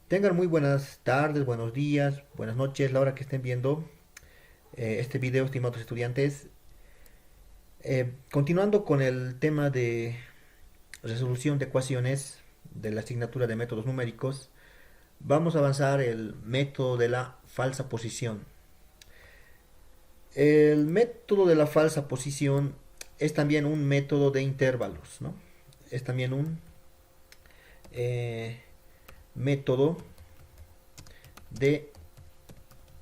Tengan muy buenas tardes, buenos días, buenas noches, la hora que estén viendo este video, estimados estudiantes. Continuando con el tema de resolución de ecuaciones de la asignatura de métodos numéricos, vamos a avanzar el método de la falsa posición. El método de la falsa posición es también un método de intervalos, ¿no? Es también un método de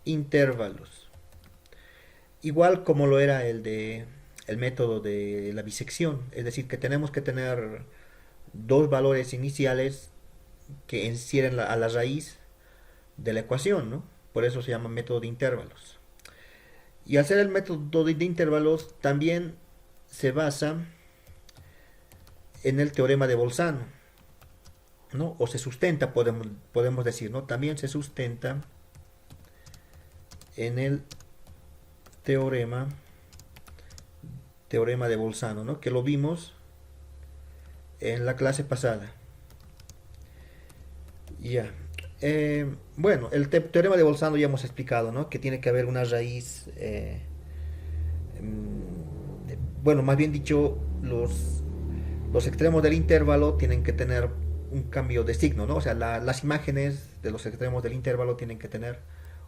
intervalos. Igual como lo era el método de la bisección, es decir, que tenemos que tener dos valores iniciales que encierren a la raíz de la ecuación, ¿no? Por eso se llama método de intervalos. Y al ser el método de intervalos también se basa en el teorema de Bolzano, ¿no? O se sustenta, podemos decir, ¿no? También se sustenta en el teorema, teorema de Bolzano, ¿no? Que lo vimos en la clase pasada. Ya. Bueno, el teorema de Bolzano ya hemos explicado, ¿no? Que tiene que haber una raíz, bueno, más bien dicho, los extremos del intervalo tienen que tener un cambio de signo, ¿no? O sea, las imágenes de los extremos del intervalo tienen que tener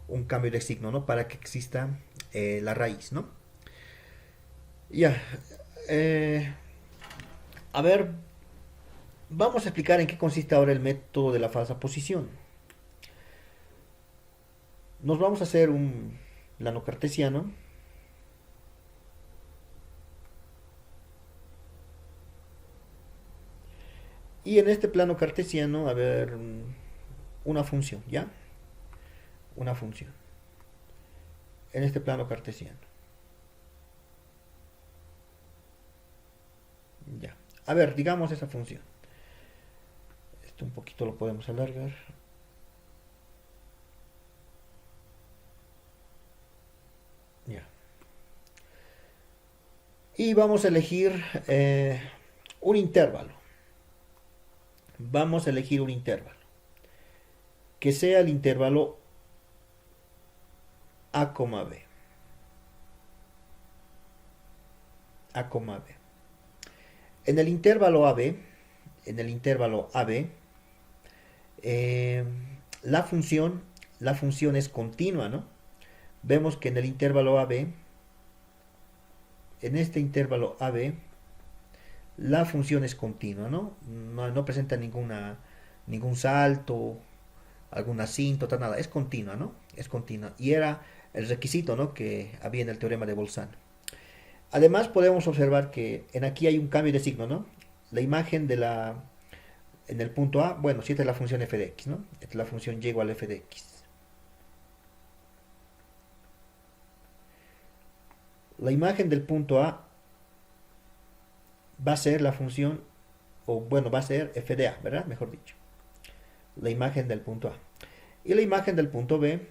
un cambio de signo, ¿no? Para que exista la raíz, ¿no? Ya. Eh, a ver, vamos a explicar en qué consiste ahora el método de la falsa posición. Nos vamos a hacer un plano cartesiano. Y en este plano cartesiano, a ver, una función, ¿ya? Una función. En este plano cartesiano. Ya. A ver, digamos esa función. Esto un poquito lo podemos alargar. Ya. Y vamos a elegir un intervalo. Vamos a elegir un intervalo. Que sea el intervalo A, B. A, B. En el intervalo AB, en el intervalo AB, eh, la función, la función es continua, ¿no? Vemos que en el intervalo AB, en este intervalo AB, la función es continua, ¿no? No presenta ningún salto, alguna asíntota, nada, es continua, ¿no? Es continua. Y era el requisito, ¿no? Que había en el teorema de Bolzano. Además podemos observar que en aquí hay un cambio de signo, ¿no? La imagen en el punto A, bueno, si esta es la función f de x, ¿no? Esta es la función y igual a f de x. La imagen del punto A va a ser la función, o bueno, va a ser f de a, ¿verdad? Mejor dicho. La imagen del punto A. Y la imagen del punto B,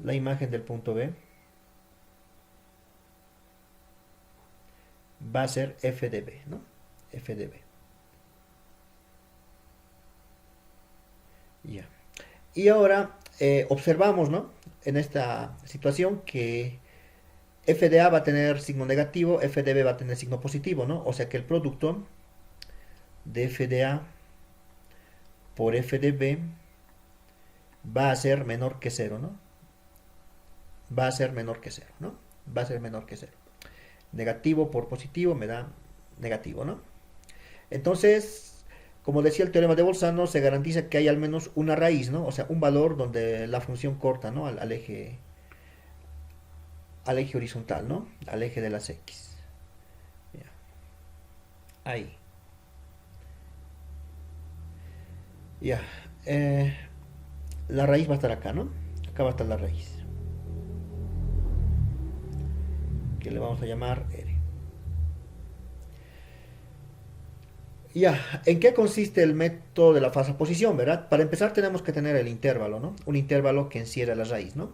la imagen del punto B va a ser f de b, ¿no? F de b. Ya. Y ahora observamos, ¿no? En esta situación que f de a va a tener signo negativo, f de b va a tener signo positivo, ¿no? O sea que el producto de f de a por f de b va a ser menor que cero, ¿no? Va a ser menor que cero, ¿no? Va a ser menor que cero. Negativo por positivo me da negativo, ¿no? Entonces, como decía el teorema de Bolzano, se garantiza que hay al menos una raíz, ¿no? O sea, un valor donde la función corta, ¿no? Al eje horizontal, ¿no? Al eje de las x. Ya. Ahí. Ya. Eh, la raíz va a estar acá, ¿no? Acá va a estar la raíz. Que le vamos a llamar R. Ya, ¿en qué consiste el método de la falsa posición, verdad? Para empezar tenemos que tener el intervalo, ¿no? Un intervalo que encierra la raíz, ¿no?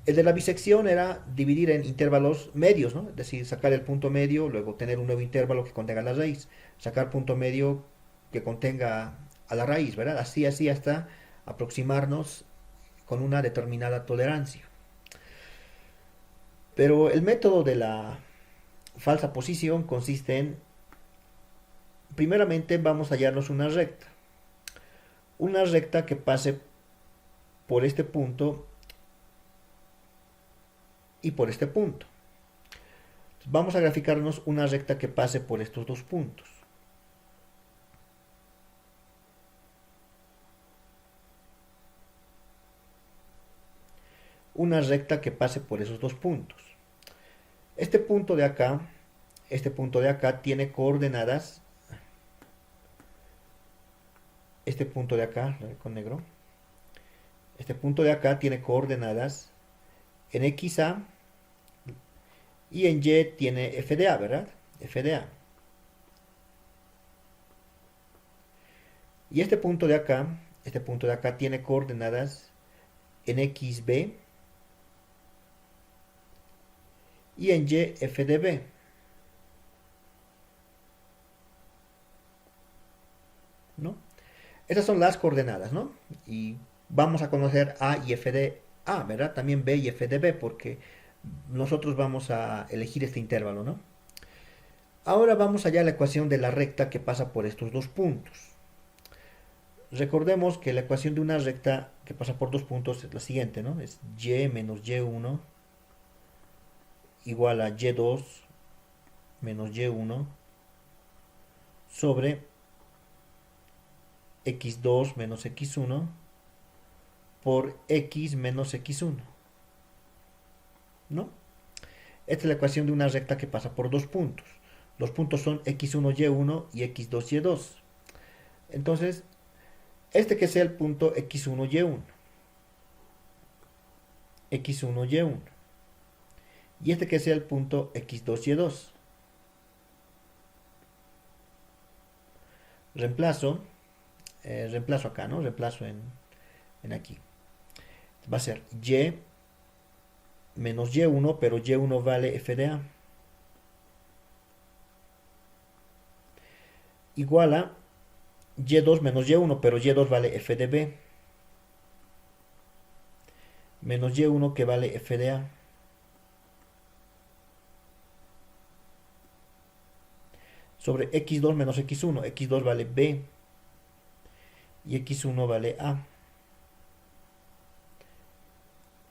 El de la bisección era dividir en intervalos medios, ¿no? Es decir, sacar el punto medio, luego tener un nuevo intervalo que contenga la raíz, sacar punto medio que contenga a la raíz, ¿verdad? Así hasta aproximarnos con una determinada tolerancia. Pero el método de la falsa posición consiste en, primeramente vamos a hallarnos una recta que pase por este punto y por este punto. Vamos a graficarnos una recta que pase por estos dos puntos. Una recta que pase por esos dos puntos. Este punto de acá tiene coordenadas. Este punto de acá, con negro. Este punto de acá tiene coordenadas en XA y en Y tiene f de A, ¿verdad? F de A. Y este punto de acá tiene coordenadas en XB y en Y f de B. ¿No? Estas son las coordenadas, ¿no? Y vamos a conocer A y f de A, ¿verdad? También B y f de B, porque nosotros vamos a elegir este intervalo, ¿no? Ahora vamos allá a la ecuación de la recta que pasa por estos dos puntos. Recordemos que la ecuación de una recta que pasa por dos puntos es la siguiente, ¿no? Es y menos y1 igual a y2 menos y1 sobre x2 menos x1 por x menos x1, ¿no? Esta es la ecuación de una recta que pasa por dos puntos. Los puntos son x1, y1 y x2, y2. Entonces, este que sea el punto x1, y1. x1, y1. Y este que sea el punto x2, y2. Reemplazo acá, ¿no? Reemplazo en aquí. Va a ser y menos y1, pero y1 vale f de a. Igual a y2 menos y1, pero y2 vale f de b. Menos y1 que vale f de a. Sobre x2 menos x1. x2 vale b. Y x1 vale a.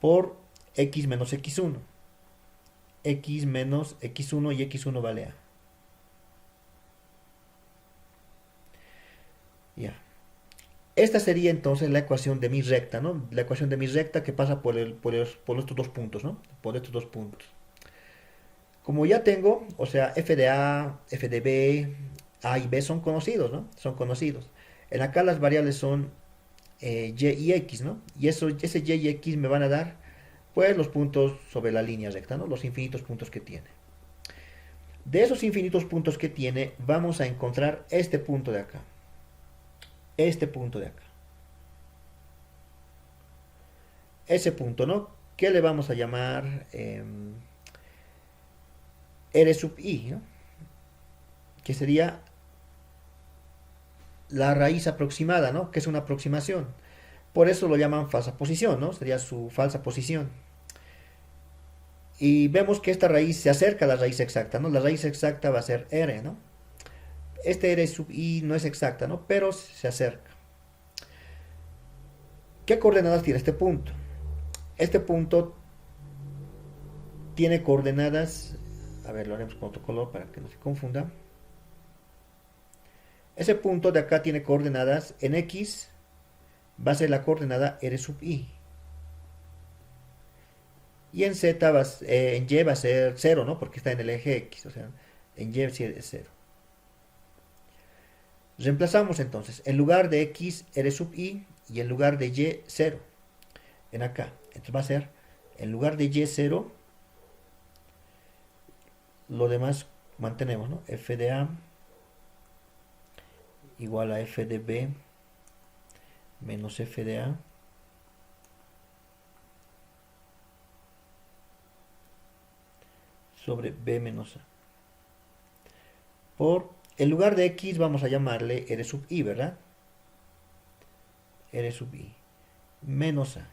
Por x menos x1. X menos x1 y x1 vale a. Ya. Esta sería entonces la ecuación de mi recta, ¿no? La ecuación de mi recta que pasa por estos dos puntos, ¿no? Por estos dos puntos. Como ya tengo, o sea, f de a, f de b, a y b son conocidos, ¿no? Son conocidos. En acá las variables son y y x, ¿no? Y ese y y x me van a dar, pues, los puntos sobre la línea recta, ¿no? Los infinitos puntos que tiene. De esos infinitos puntos que tiene, vamos a encontrar este punto de acá. Este punto de acá. Ese punto, ¿no? ¿Qué le vamos a llamar? R sub i, ¿no? Que sería la raíz aproximada, ¿no? Que es una aproximación. Por eso lo llaman falsa posición, ¿no? Sería su falsa posición. Y vemos que esta raíz se acerca a la raíz exacta, ¿no? La raíz exacta va a ser r, ¿no? Este r sub i no es exacta, ¿no? Pero se acerca. ¿Qué coordenadas tiene este punto? Este punto tiene coordenadas, a ver, lo haremos con otro color para que no se confunda. Ese punto de acá tiene coordenadas en x, va a ser la coordenada r sub i. Y en z, en y va a ser 0, ¿no? Porque está en el eje x, o sea, en y es 0. Reemplazamos entonces, en lugar de x, r sub i, y en lugar de y, 0. En acá. Entonces va a ser, en lugar de y, 0, lo demás mantenemos, ¿no? F de A igual a F de B menos F de A sobre B menos A. Por, en lugar de X vamos a llamarle R sub I, ¿verdad? R sub I. menos a.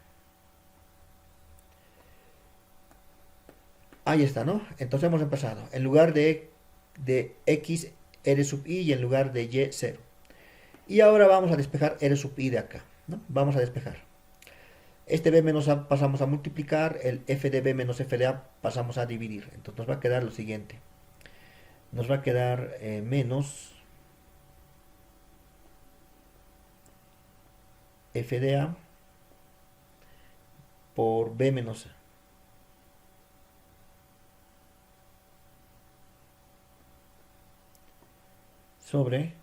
Ahí está, ¿no? Entonces hemos empezado. En lugar de x, r sub i, y en lugar de y, 0. Y ahora vamos a despejar r sub i de acá, ¿no? Vamos a despejar. Este b menos a pasamos a multiplicar, el f de b menos f de a pasamos a dividir. Entonces nos va a quedar lo siguiente. Nos va a quedar menos f de a por b menos a. Sobre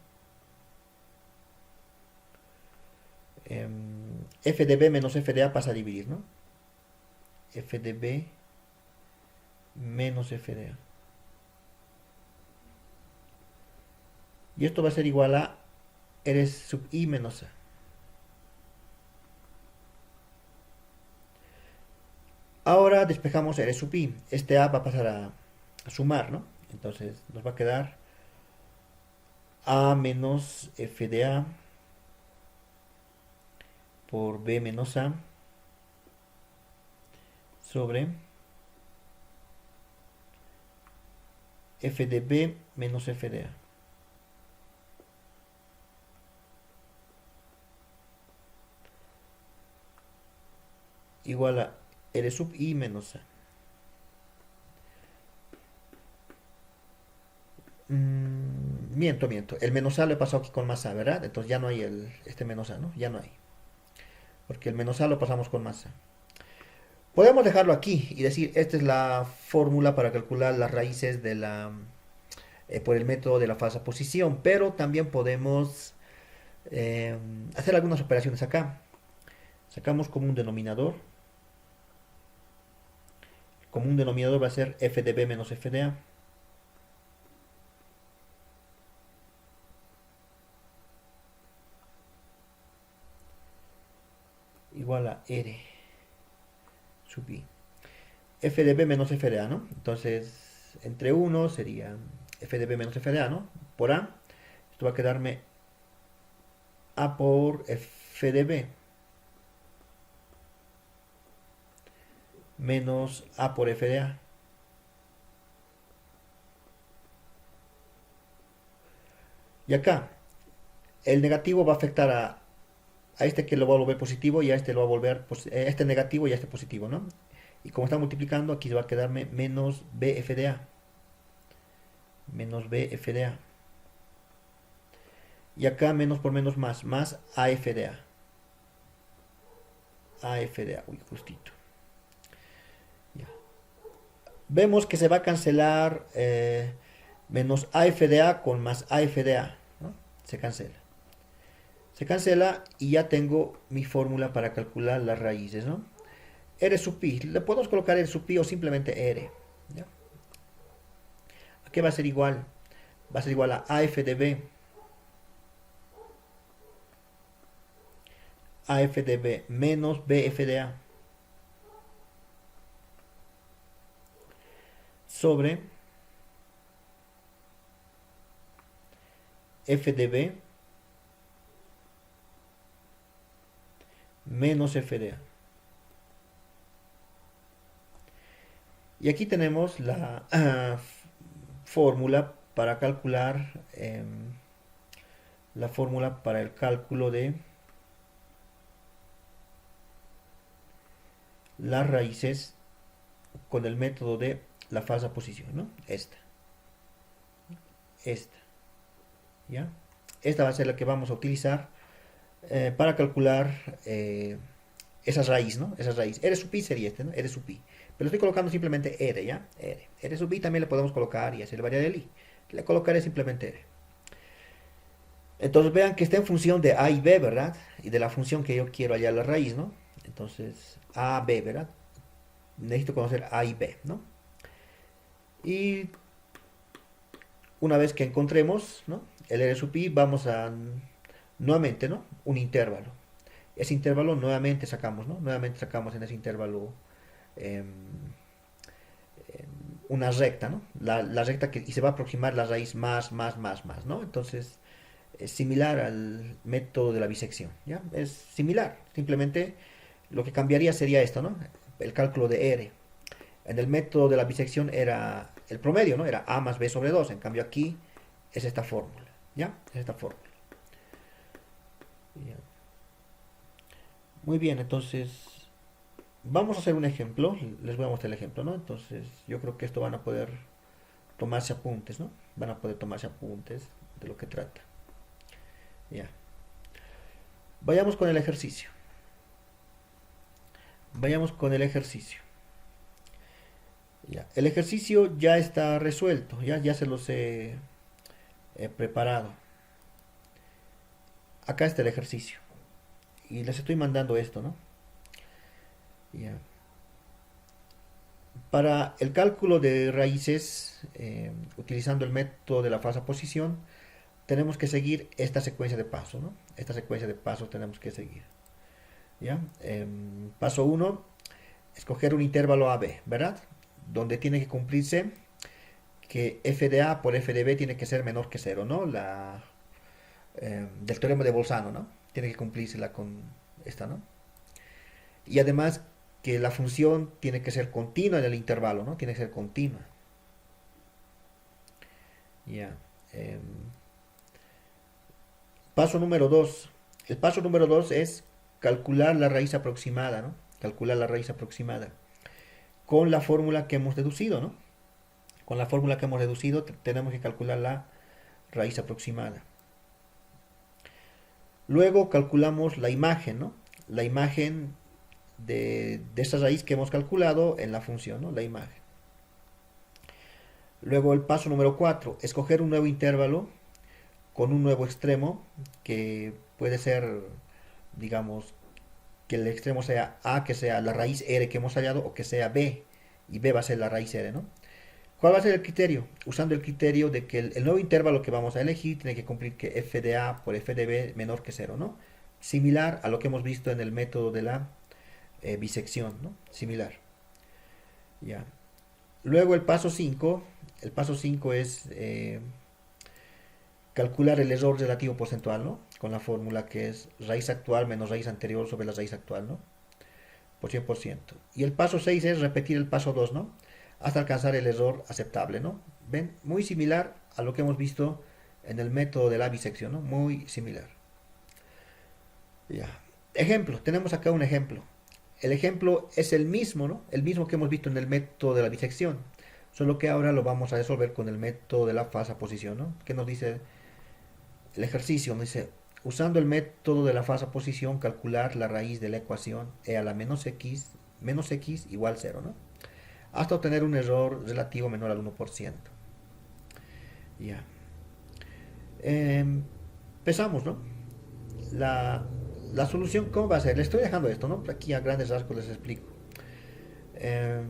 f de b menos f de a pasa a dividir, ¿no? F de b menos f de a. Y esto va a ser igual a r sub i menos a. Ahora despejamos r sub i. Este a va a pasar a sumar, ¿no? Entonces nos va a quedar a menos f de a por b menos a sobre f de b menos f de a. Igual a r sub i menos a. Miento. El menos a lo he pasado aquí con más a, ¿verdad? Entonces ya no hay este menos a, ¿no? Ya no hay. Porque el menos a lo pasamos con más a. Podemos dejarlo aquí y decir, esta es la fórmula para calcular las raíces de por el método de la falsa posición. Pero también podemos hacer algunas operaciones acá. Sacamos común denominador. El común denominador va a ser f de b menos f de a. Igual a r sub i. F de b menos f de a, ¿no? Entonces, entre 1 sería f de b menos f de a, ¿no? Por a. Esto va a quedarme a por f de b menos a por f de a. Y acá, el negativo va a afectar a este que lo va a volver positivo y a este lo va a volver este negativo y a este positivo, ¿no? Y como está multiplicando, aquí va a quedarme menos bf de a. Menos bf de a. Y acá menos por menos más af de a. AF de a, uy, justito. Ya. Vemos que se va a cancelar menos AF de a con más AF de a, ¿no? Se cancela. Se cancela y ya tengo mi fórmula para calcular las raíces, ¿no? R sub pi, le podemos colocar R sub pi o simplemente R, ¿ya? ¿A qué va a ser igual? Va a ser igual a AF de B. AF de B menos BF de A. Sobre F de B menos F de A. Y aquí tenemos la fórmula para calcular la fórmula para el cálculo de las raíces con el método de la falsa posición, ¿no? Esta. ¿Ya? Esta va a ser la que vamos a utilizar para calcular esa raíz, ¿no? Esa raíz. R sub pi sería este, ¿no? R sub pi. Pero estoy colocando simplemente R, ¿ya? R. R sub i también le podemos colocar y hacer variar el i. Le colocaré simplemente R. Entonces vean que está en función de a y b, ¿verdad? Y de la función que yo quiero hallar la raíz, ¿no? Entonces, a, b, ¿verdad? Necesito conocer a y b, ¿no? Y una vez que encontremos, ¿no? El R sub i, vamos a nuevamente, ¿no? Un intervalo. Ese intervalo nuevamente sacamos, ¿no? Nuevamente sacamos en ese intervalo eh, una recta, ¿no? La recta y se va a aproximar la raíz más, ¿no? Entonces, es similar al método de la bisección, ¿ya? Es similar, simplemente Lo que cambiaría sería esto, ¿no? El cálculo de R. En el método de la bisección era el promedio, ¿no? Era A más B sobre 2. En cambio aquí es esta fórmula, ¿ya? Es esta fórmula. Ya. Muy bien, entonces vamos a hacer un ejemplo. Les voy a mostrar el ejemplo, ¿no? Entonces yo creo que esto van a poder tomarse apuntes, ¿no? Van a poder tomarse apuntes de lo que trata. Ya. Vayamos con el ejercicio. Vayamos con el ejercicio. Ya. El ejercicio ya está resuelto, ya se los he preparado. Acá está el ejercicio. Y les estoy mandando esto, ¿no? Ya. Para el cálculo de raíces, utilizando el método de la falsa posición, tenemos que seguir esta secuencia de pasos, ¿no? Esta secuencia de pasos tenemos que seguir. ¿Ya? Paso 1, escoger un intervalo AB, ¿verdad? Donde tiene que cumplirse que f de A por f de B tiene que ser menor que cero, ¿no? Del teorema de Bolzano, ¿no? Tiene que cumplírsela con esta, ¿no? Y además que la función tiene que ser continua en el intervalo, ¿no? Tiene que ser continua. Ya. Paso número 2. El paso número 2 es calcular la raíz aproximada, ¿no? Calcular la raíz aproximada con la fórmula que hemos deducido, ¿no? Con la fórmula que hemos deducido tenemos que calcular la raíz aproximada. Luego calculamos la imagen, ¿no? La imagen de esa raíz que hemos calculado en la función, ¿no? La imagen. Luego el paso número 4, escoger un nuevo intervalo con un nuevo extremo que puede ser, digamos, que el extremo sea A, que sea la raíz R que hemos hallado, o que sea B, y B va a ser la raíz R, ¿no? ¿Cuál va a ser el criterio? Usando el criterio de que el nuevo intervalo que vamos a elegir tiene que cumplir que f de A por f de B menor que 0, ¿no? Similar a lo que hemos visto en el método de la bisección, ¿no? Similar. Ya. Luego el paso 5 es calcular el error relativo porcentual, ¿no? Con la fórmula que es raíz actual menos raíz anterior sobre la raíz actual, ¿no? Por 100%. Y el paso 6 es repetir el paso 2, ¿no? Hasta alcanzar el error aceptable, ¿no? ¿Ven? Muy similar a lo que hemos visto en el método de la bisección, ¿no? Muy similar. Ya. Ejemplo, tenemos acá un ejemplo. El ejemplo es el mismo, ¿no? El mismo que hemos visto en el método de la bisección. Solo que ahora lo vamos a resolver con el método de la falsa posición, ¿no? ¿Qué nos dice el ejercicio? Nos dice, usando el método de la falsa posición, calcular la raíz de la ecuación e a la menos x igual 0, ¿no? Hasta obtener un error relativo menor al 1%. Ya. Empezamos, ¿no? La solución, ¿cómo va a ser? Le estoy dejando esto, ¿no? Aquí a grandes rasgos les explico. Eh,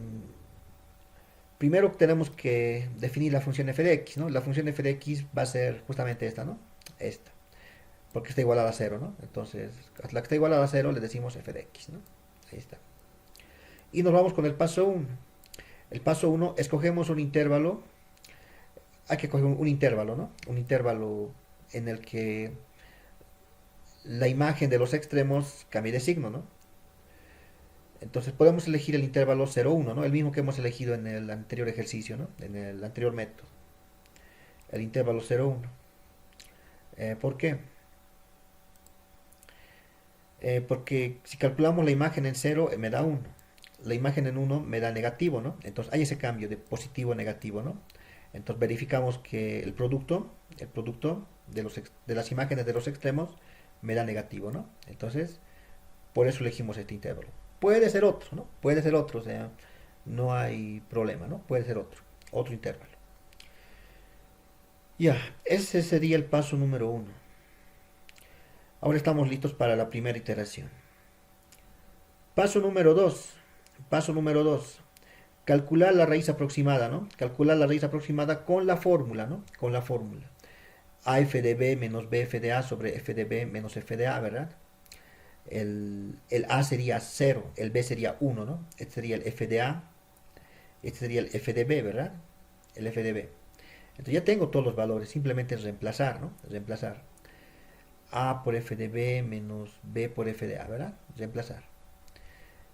Primero tenemos que definir la función f de x, ¿no? La función f de x va a ser justamente esta, ¿no? Esta. Porque está igualada a 0, ¿no? Entonces, a la que está igualada a 0 le decimos f de x, ¿no? Ahí está. Y nos vamos con el paso 1. El paso 1, escogemos un intervalo. Hay que coger un intervalo, ¿no? Un intervalo en el que la imagen de los extremos cambie de signo, ¿no? Entonces podemos elegir el intervalo 0, 1, ¿no? El mismo que hemos elegido en el anterior ejercicio, ¿no? En el anterior método. El intervalo 0, 1. ¿Por qué? Porque si calculamos la imagen en 0, me da 1. La imagen en 1 me da negativo, ¿no? Entonces hay ese cambio de positivo a negativo, ¿no? Entonces verificamos que el producto de las imágenes de los extremos me da negativo, ¿no? Entonces, por eso elegimos este intervalo. Puede ser otro, ¿no? Puede ser otro, o sea, no hay problema, ¿no? Puede ser otro intervalo. Ya, ese sería el paso número 1. Ahora estamos listos para la primera iteración. Paso número 2. Paso número 2. Calcular la raíz aproximada, ¿no? Calcular la raíz aproximada con la fórmula, ¿no? Con la fórmula. A f de b menos b f de a sobre f de b menos f de a, ¿verdad? El a sería 0, el b sería 1, ¿no? Este sería el f de a, este sería el f de b, ¿verdad? El f de b. Entonces ya tengo todos los valores, simplemente es reemplazar, ¿no? Reemplazar. A por f de b menos b por f de a, ¿verdad? Reemplazar.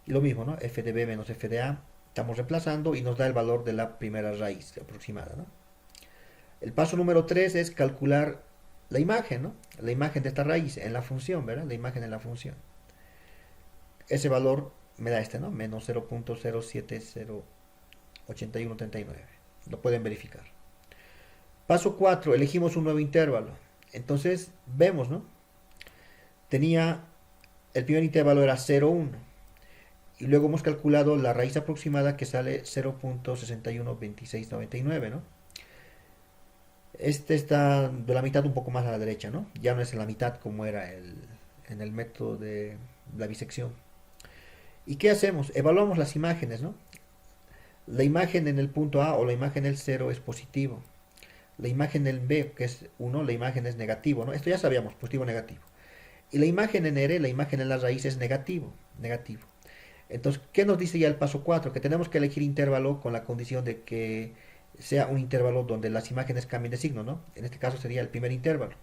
Y lo mismo, ¿no? f de b menos f de a. Estamos reemplazando y nos da el valor de la primera raíz aproximada, ¿no? El paso número 3 es calcular la imagen, ¿no? La imagen de esta raíz en la función, ¿verdad? La imagen en la función. Ese valor me da este, ¿no? Menos 0.0708139. Lo pueden verificar. Paso 4, elegimos un nuevo intervalo. Entonces, vemos, ¿no? Tenía, el primer intervalo era 0,1. Y luego hemos calculado la raíz aproximada que sale 0.612699, ¿no? Este está de la mitad un poco más a la derecha, ¿no? Ya no es en la mitad como era en el método de la bisección. ¿Y qué hacemos? Evaluamos las imágenes, ¿no? La imagen en el punto A o la imagen en el 0 es positivo. La imagen en el B, que es 1, la imagen es negativo, ¿no? Esto ya sabíamos, positivo o negativo. Y la imagen en R, la imagen en la raíz es negativo, negativo. Entonces, ¿qué nos dice ya el paso 4? Que tenemos que elegir intervalo con la condición de que sea un intervalo donde las imágenes cambien de signo, ¿no? En este caso sería el primer intervalo.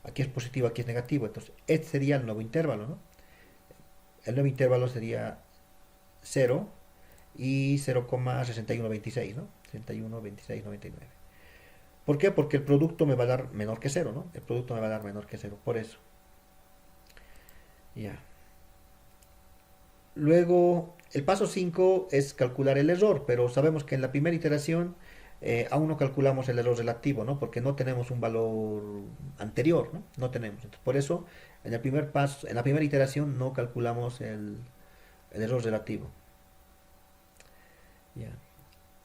Aquí es positivo, aquí es negativo. Entonces, este sería el nuevo intervalo, ¿no? El nuevo intervalo sería 0 y 0,6126, ¿no? 612699. ¿Por qué? Porque el producto me va a dar menor que 0, ¿no? El producto me va a dar menor que 0, por eso. Ya. Luego, el paso 5 es calcular el error, pero sabemos que en la primera iteración aún no calculamos el error relativo, ¿no? Porque no tenemos un valor anterior, ¿no? No tenemos. Entonces, por eso, en el primer paso, en la primera iteración no calculamos el error relativo. Ya.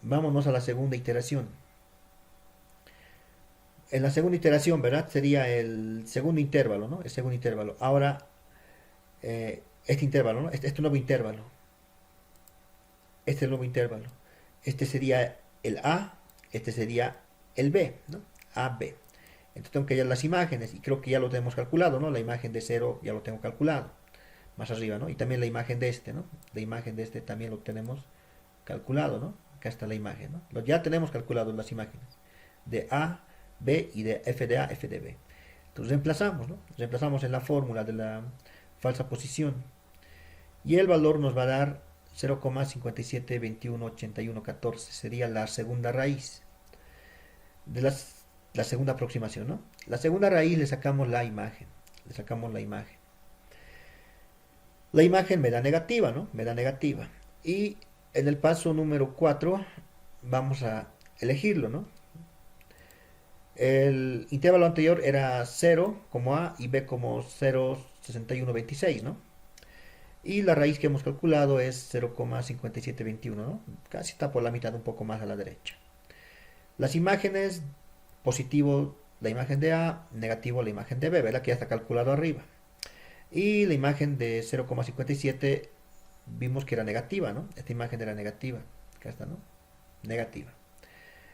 Vámonos a la segunda iteración. En la segunda iteración, ¿verdad? Sería el segundo intervalo, ¿no? El segundo intervalo. Ahora, este intervalo, ¿no? Este nuevo intervalo. Este es el nuevo intervalo. Este sería el A, este sería el B, ¿no? A, B. Entonces tengo que hallar las imágenes y creo que ya lo tenemos calculado, ¿no? La imagen de 0 ya lo tengo calculado. Más arriba, ¿no? Y también la imagen de este, ¿no? La imagen de este también lo tenemos calculado, ¿no? Acá está la imagen, ¿no? Ya tenemos calculado las imágenes de A, B y de F de A, F de B. Entonces reemplazamos, ¿no? Reemplazamos en la fórmula de la falsa posición. Y el valor nos va a dar 0,57218114. Sería la segunda raíz de la segunda aproximación, ¿no? La segunda raíz le sacamos la imagen. Le sacamos la imagen. La imagen me da negativa, ¿no? Me da negativa. Y en el paso número 4 vamos a elegirlo, ¿no? El intervalo anterior era 0 como A y B como 0,6126, ¿no? Y la raíz que hemos calculado es 0,5721, ¿no? Casi está por la mitad, un poco más a la derecha. Las imágenes, positivo la imagen de A, negativo la imagen de B, ¿verdad? Que ya está calculado arriba. Y la imagen de 0,57 vimos que era negativa, ¿no? Esta imagen era negativa. Acá está, ¿no? Negativa.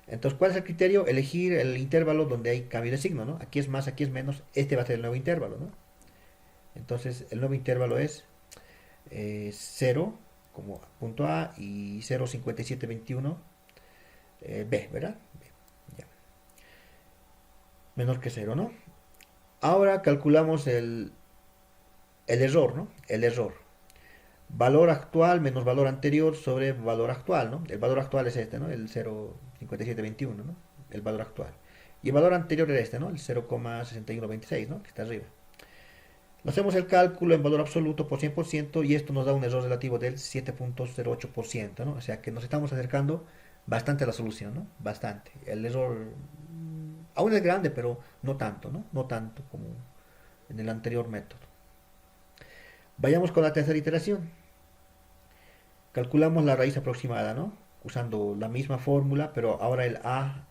Entonces, ¿cuál es el criterio? Elegir el intervalo donde hay cambio de signo, ¿no? Aquí es más, aquí es menos. Este va a ser el nuevo intervalo, ¿no? Entonces, el nuevo intervalo es 0 como punto A y 0,5721 B, ¿verdad? B, ya. Menor que 0, ¿no? Ahora calculamos el error, ¿no? El error. Valor actual menos valor anterior sobre valor actual, ¿no? El valor actual es este, ¿no? El 0,5721, ¿no? El valor actual. Y el valor anterior era este, ¿no? El 0,6126, ¿no? Que está arriba. Hacemos el cálculo en valor absoluto por 100% y esto nos da un error relativo del 7,08%, ¿no? O sea que nos estamos acercando bastante a la solución, ¿no? Bastante. El error aún es grande, pero no tanto, ¿no? No tanto como en el anterior método. Vayamos con la tercera iteración. Calculamos la raíz aproximada, ¿no? Usando la misma fórmula, pero ahora el A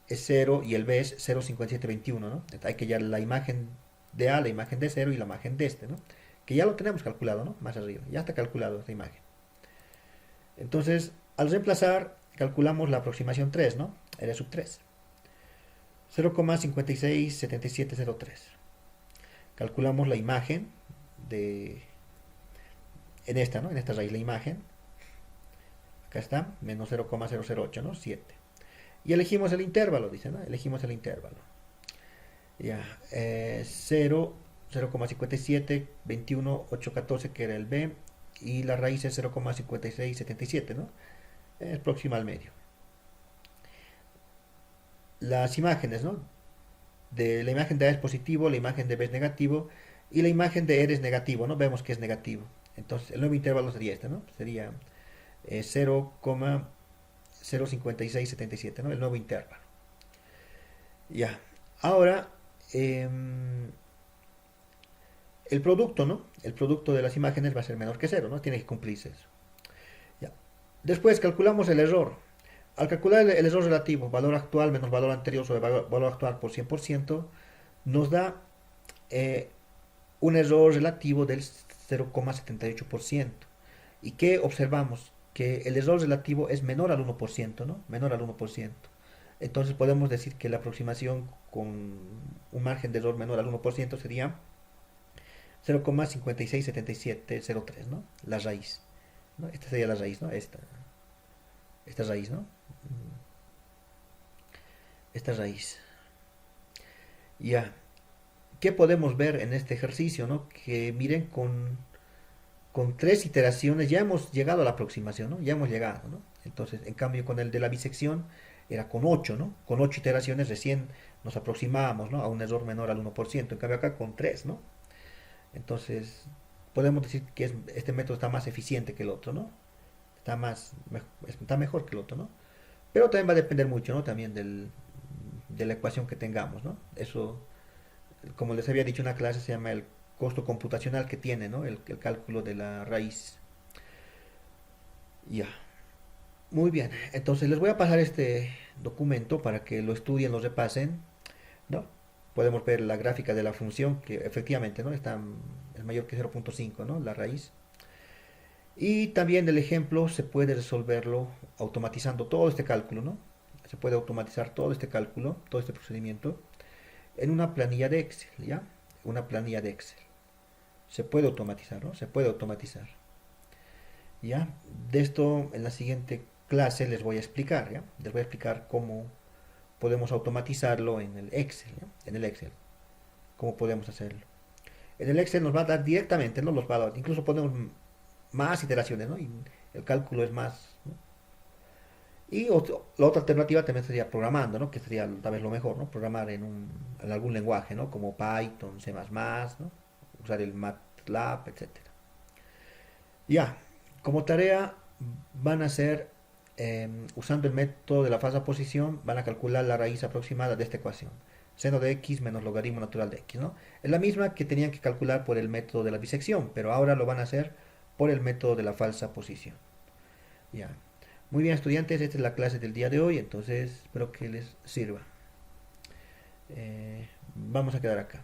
es 0 y el B es 0,5721, ¿no? Hay que hallar la imagen de A, la imagen de 0 y la imagen de este, ¿no? Que ya lo tenemos calculado, ¿no? Más arriba, ya está calculado esta imagen. Entonces, al reemplazar, calculamos la aproximación 3, ¿no? R sub 3. 0,567703. Calculamos la imagen de... En esta, ¿no? En esta raíz, la imagen. Acá está, menos 0,008, ¿no? 7. Y elegimos el intervalo, dice, ¿no? Elegimos el intervalo. Ya, 0, 0,57, 21, 8, 14, que era el B, y la raíz es 0,5677, ¿no? Es próxima al medio. Las imágenes, ¿no? De la imagen de A es positivo, la imagen de B es negativo y la imagen de R es negativo, ¿no? Vemos que es negativo. Entonces el nuevo intervalo sería este, ¿no? Sería 0,05677, ¿no? El nuevo intervalo. Ya. Ahora, el producto, ¿no? El producto de las imágenes va a ser menor que cero, ¿no? Tiene que cumplirse eso. Ya. Después calculamos el error. Al calcular el error relativo, valor actual menos valor anterior sobre valor actual por 100%, nos da eh, un error relativo del 0,78%. ¿Y qué observamos? Que el error relativo es menor al 1%, ¿no? Menor al 1%. Entonces podemos decir que la aproximación con un margen de error menor al 1% sería 0,567703, ¿no? La raíz, ¿no? Esta sería la raíz, ¿no? Esta raíz, ¿no? Esta raíz. Ya. ¿Qué podemos ver en este ejercicio, no? Que miren, con tres iteraciones ya hemos llegado a la aproximación, ¿no? Ya hemos llegado, ¿no? Entonces, en cambio, con el de la bisección era con 8, ¿no? Con 8 iteraciones recién nos aproximábamos, ¿no? A un error menor al 1%. En cambio, acá con 3, ¿no? Entonces, podemos decir que este método está más eficiente que el otro, ¿no? Está mejor que el otro, ¿no? Pero también va a depender mucho, ¿no? También de la ecuación que tengamos, ¿no? Eso, como les había dicho en una clase, se llama el costo computacional que tiene, ¿no? El cálculo de la raíz. Ya. Muy bien. Entonces les voy a pasar este documento para que lo estudien, lo repasen, ¿no? Podemos ver la gráfica de la función que efectivamente, ¿no? Es mayor que 0,5, ¿no? La raíz. Y también el ejemplo se puede resolverlo automatizando todo este cálculo, ¿no? Se puede automatizar todo este cálculo, todo este procedimiento en una planilla de Excel, ¿ya? Una planilla de Excel. Se puede automatizar, ¿no? Se puede automatizar. ¿Ya? De esto en la siguiente clase les voy a explicar, ¿ya? Les voy a explicar cómo podemos automatizarlo en el Excel, ¿ya? En el Excel, cómo podemos hacerlo. En el Excel nos va a dar directamente, ¿no? Los valores. Incluso podemos más iteraciones, ¿no? Y el cálculo es más, ¿no? Y la otra alternativa también sería programando, ¿no? Que sería tal vez lo mejor, ¿no? Programar en algún lenguaje, ¿no? Como Python, C++, ¿no? Usar el MATLAB, etcétera. Ya, como tarea van a hacer, usando el método de la falsa posición, van a calcular la raíz aproximada de esta ecuación. Seno de x menos logaritmo natural de x, ¿no? Es la misma que tenían que calcular por el método de la bisección, pero ahora lo van a hacer por el método de la falsa posición. Ya. Muy bien, estudiantes, esta es la clase del día de hoy, entonces espero que les sirva. Vamos a quedar acá.